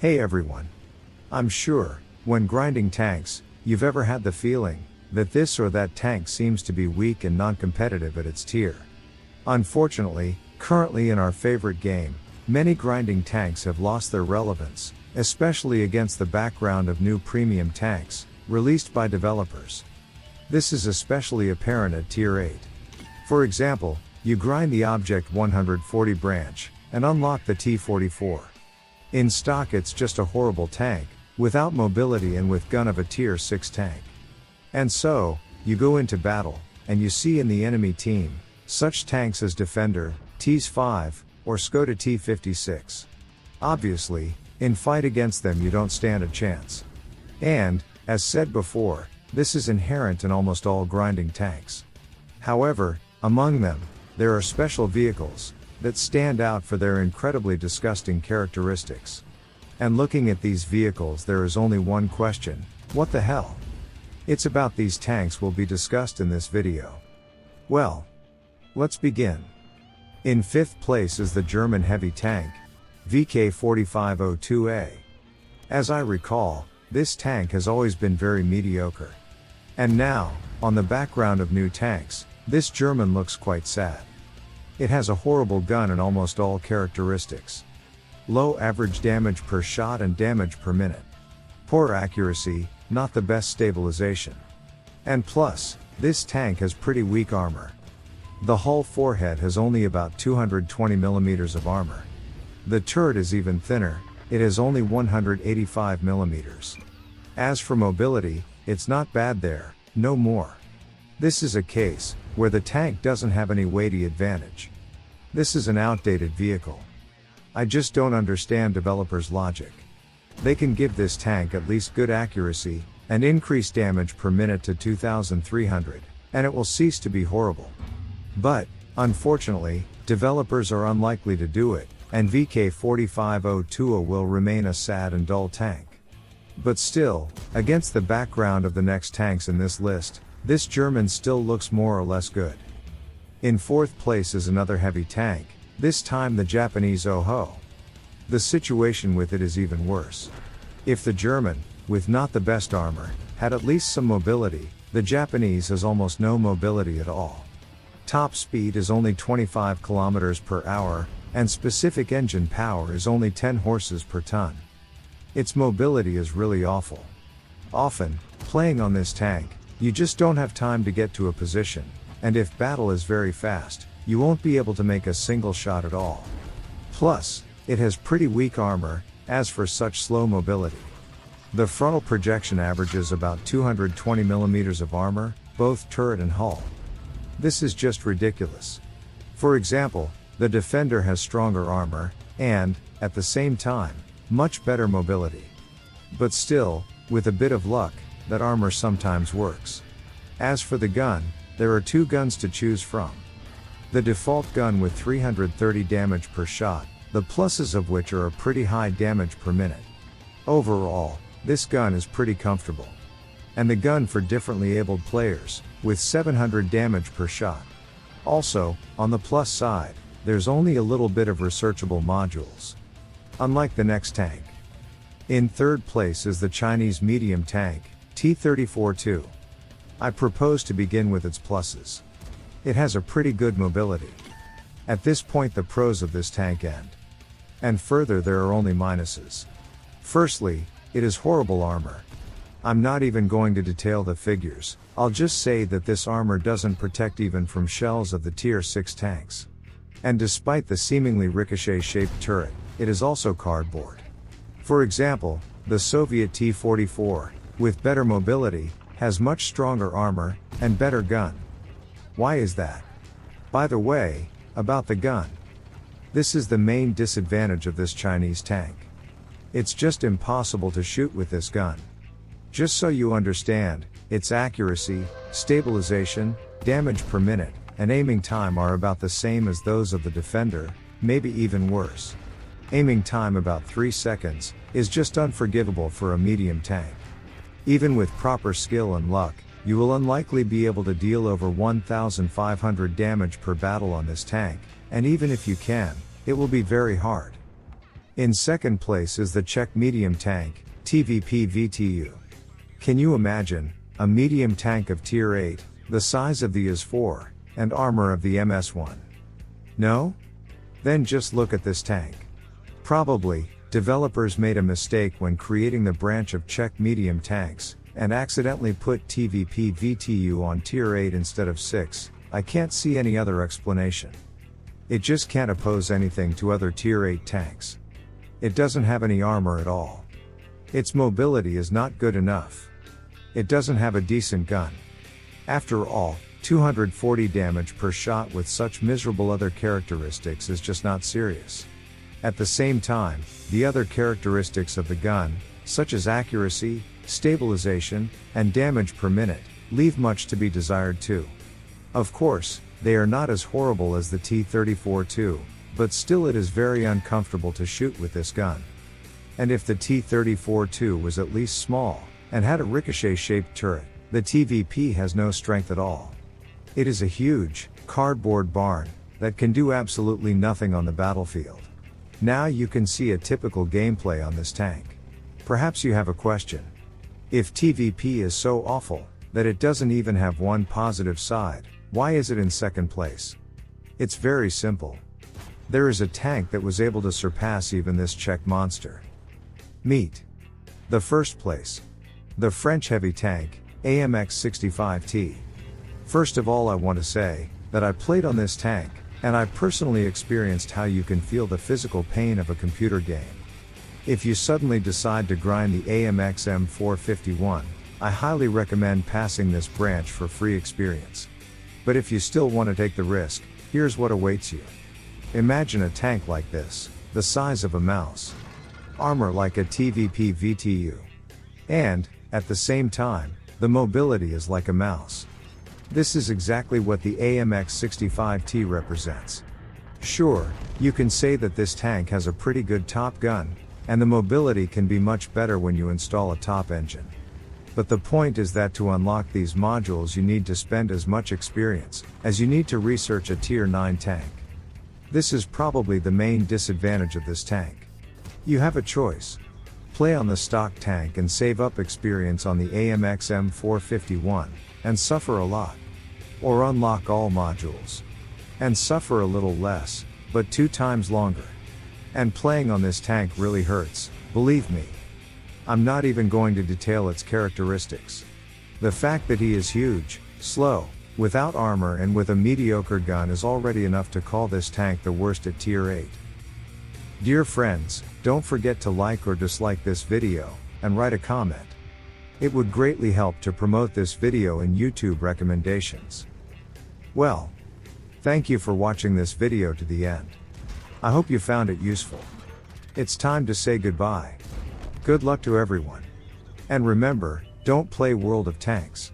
Hey everyone. I'm sure, when grinding tanks, you've ever had the feeling that this or that tank seems to be weak and non-competitive at its tier. Unfortunately, currently in our favorite game, many grinding tanks have lost their relevance, especially against the background of new premium tanks, released by developers. This is especially apparent at Tier 8. For example, you grind the Object 140 branch, and unlock the T-44. In stock it's just a horrible tank, without mobility and with gun of a Tier 6 tank. And so, you go into battle, and you see in the enemy team, such tanks as Defender, Ts-5, or Skoda T-56. Obviously, in fight against them you don't stand a chance. And, as said before, this is inherent in almost all grinding tanks. However, among them, there are special vehicles that stand out for their incredibly disgusting characteristics. And looking at these vehicles there is only one question: what the hell? It's about these tanks will be discussed in this video. Well, let's begin. In 5th place is the German heavy tank, VK4502A. As I recall, this tank has always been very mediocre. And now, on the background of new tanks, this German looks quite sad. It has a horrible gun in almost all characteristics. Low average damage per shot and damage per minute. Poor accuracy, not the best stabilization. And plus, this tank has pretty weak armor. The hull forehead has only about 220mm of armor. The turret is even thinner, it has only 185mm. As for mobility, it's not bad there, no more. This is a case where the tank doesn't have any weighty advantage. This is an outdated vehicle. I just don't understand developers' logic. They can give this tank at least good accuracy, and increase damage per minute to 2300, and it will cease to be horrible. But, unfortunately, developers are unlikely to do it, and VK4502A will remain a sad and dull tank. But still, against the background of the next tanks in this list, this German still looks more or less good. In 4th place is another heavy tank, this time the Japanese OHO. The situation with it is even worse. If the German, with not the best armor, had at least some mobility, the Japanese has almost no mobility at all. Top speed is only 25 km per hour, and specific engine power is only 10 horses per ton. Its mobility is really awful. Often, playing on this tank, you just don't have time to get to a position, and if battle is very fast, you won't be able to make a single shot at all. Plus, it has pretty weak armor, as for such slow mobility. The frontal projection averages about 220mm of armor, both turret and hull. This is just ridiculous. For example, the Defender has stronger armor, and, at the same time, much better mobility. But still, with a bit of luck, that armor sometimes works. As for the gun, there are two guns to choose from. The default gun with 330 damage per shot, the pluses of which are a pretty high damage per minute. Overall, this gun is pretty comfortable. And the gun for differently abled players, with 700 damage per shot. Also, on the plus side, there's only a little bit of researchable modules. Unlike the next tank. In 3rd place is the Chinese medium tank, T-34-2. I propose to begin with its pluses. It has a pretty good mobility. At this point the pros of this tank end. And further there are only minuses. Firstly, it is horrible armor. I'm not even going to detail the figures, I'll just say that this armor doesn't protect even from shells of the Tier 6 tanks. And despite the seemingly ricochet-shaped turret, it is also cardboard. For example, the Soviet T-44, with better mobility, has much stronger armor, and better gun. Why is that? By the way, about the gun. This is the main disadvantage of this Chinese tank. It's just impossible to shoot with this gun. Just so you understand, its accuracy, stabilization, damage per minute, and aiming time are about the same as those of the Defender, maybe even worse. Aiming time about 3 seconds, is just unforgivable for a medium tank. Even with proper skill and luck, you will unlikely be able to deal over 1,500 damage per battle on this tank, and even if you can, it will be very hard. In second place is the Czech medium tank, TVP VTU. Can you imagine, a medium tank of tier 8, the size of the IS-4, and armor of the MS-1? No? Then just look at this tank. Probably, developers made a mistake when creating the branch of Czech medium tanks, and accidentally put TVP VTU on tier 8 instead of 6, I can't see any other explanation. It just can't oppose anything to other tier 8 tanks. It doesn't have any armor at all. Its mobility is not good enough. It doesn't have a decent gun. After all, 240 damage per shot with such miserable other characteristics is just not serious. At the same time, the other characteristics of the gun, such as accuracy, stabilization, and damage per minute, leave much to be desired too. Of course, they are not as horrible as the T-34-2, but still it is very uncomfortable to shoot with this gun. And if the T-34-2 was at least small, and had a ricochet-shaped turret, the TVP has no strength at all. It is a huge, cardboard barn, that can do absolutely nothing on the battlefield. Now you can see a typical gameplay on this tank. Perhaps you have a question. If TVP is so awful, that it doesn't even have one positive side, why is it in second place? It's very simple. There is a tank that was able to surpass even this Czech monster. Meet the first place. The French heavy tank, AMX-65T. First of all, I want to say that I played on this tank, and I personally experienced how you can feel the physical pain of a computer game. If you suddenly decide to grind the AMX M451, I highly recommend passing this branch for free experience. But if you still want to take the risk, here's what awaits you. Imagine a tank like this, the size of a mouse. Armor like a TVP VTU. And, at the same time, the mobility is like a mouse. This is exactly what the AMX-65T represents. Sure, you can say that this tank has a pretty good top gun, and the mobility can be much better when you install a top engine. But the point is that to unlock these modules you need to spend as much experience as you need to research a tier 9 tank. This is probably the main disadvantage of this tank. You have a choice. Play on the stock tank and save up experience on the AMX M451, and suffer a lot. Or unlock all modules. And suffer a little less, but 2 times longer. And playing on this tank really hurts, believe me. I'm not even going to detail its characteristics. The fact that he is huge, slow, without armor and with a mediocre gun is already enough to call this tank the worst at tier 8. Dear friends, don't forget to like or dislike this video, and write a comment. It would greatly help to promote this video in YouTube recommendations. Well, thank you for watching this video to the end. I hope you found it useful. It's time to say goodbye. Good luck to everyone. And remember, don't play World of Tanks.